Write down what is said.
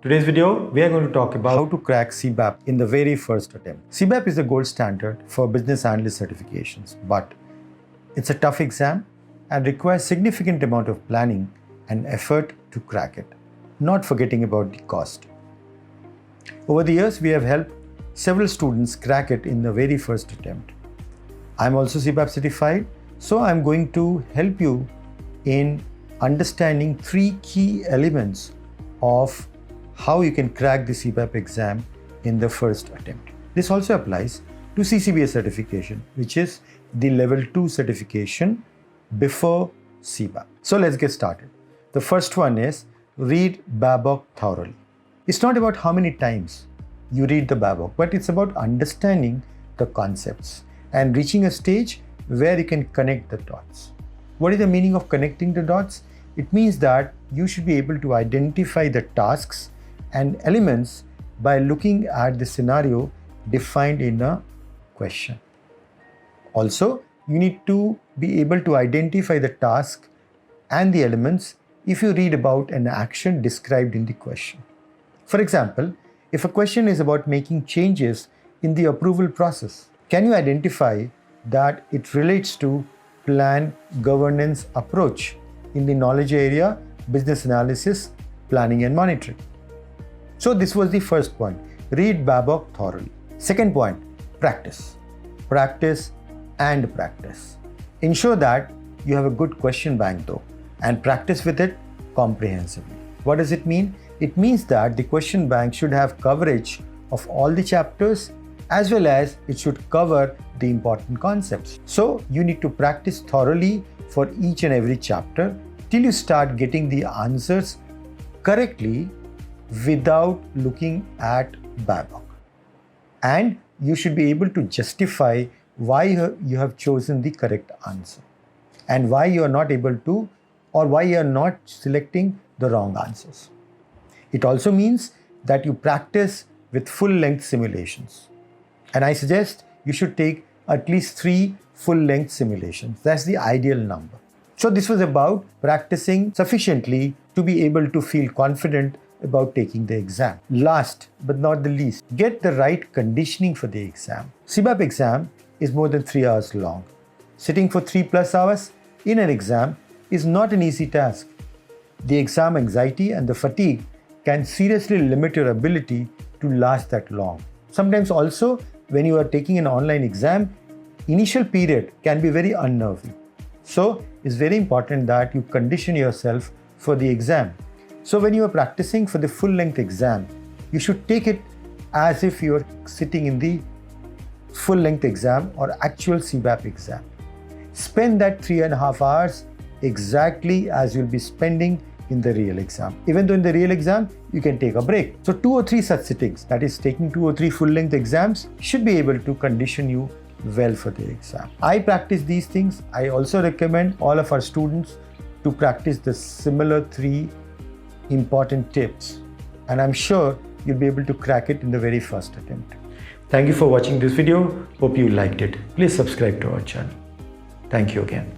Today's video, we are going to talk about how to crack CBAP in the very first attempt. CBAP is the gold standard for business analyst certifications, but it's a tough exam and requires significant amount of planning and effort to crack it, not forgetting about the cost. Over the years, we have helped several students crack it in the very first attempt. I'm also CBAP certified, so I'm going to help you in understanding 3 key elements of how you can crack the CBAP exam in the first attempt. This also applies to CCBA certification, which is the level 2 certification before CBAP. So let's get started. The first one is read BABOK thoroughly. It's not about how many times you read the BABOK, but it's about understanding the concepts and reaching a stage where you can connect the dots. What is the meaning of connecting the dots? It means that you should be able to identify the tasks and elements by looking at the scenario defined in a question. Also, you need to be able to identify the task and the elements if you read about an action described in the question. For example, if a question is about making changes in the approval process, can you identify that it relates to plan governance approach in the knowledge area, business analysis, planning and monitoring? So this was the first point, read BABOK thoroughly. Second point, practice. Practice and practice. Ensure that you have a good question bank though, and practice with it comprehensively. What does it mean? It means that the question bank should have coverage of all the chapters as well as it should cover the important concepts. So you need to practice thoroughly for each and every chapter till you start getting the answers correctly without looking at BABOK. And you should be able to justify why you have chosen the correct answer and why you are not able to, or why you are not selecting the wrong answers. It also means that you practice with full-length simulations. And I suggest you should take at least 3 full-length simulations. That's the ideal number. So this was about practicing sufficiently to be able to feel confident about taking the exam. Last but not the least, get the right conditioning for the exam. CBAP exam is more than 3 hours long. Sitting for 3+ hours in an exam is not an easy task. The exam anxiety and the fatigue can seriously limit your ability to last that long. Sometimes also, when you are taking an online exam, initial period can be very unnerving. So it's very important that you condition yourself for the exam. So when you are practicing for the full-length exam, you should take it as if you are sitting in the full-length exam or actual CBAP exam. Spend that 3.5 hours exactly as you'll be spending in the real exam. Even though in the real exam, you can take a break. So 2 or 3 such sittings, that is taking 2 or 3 full-length exams, should be able to condition you well for the exam. I practice these things. I also recommend all of our students to practice the similar 3 important tips. And I'm sure you'll be able to crack it in the very first attempt. Thank you for watching this video. Hope you liked it. Please subscribe to our channel. Thank you again.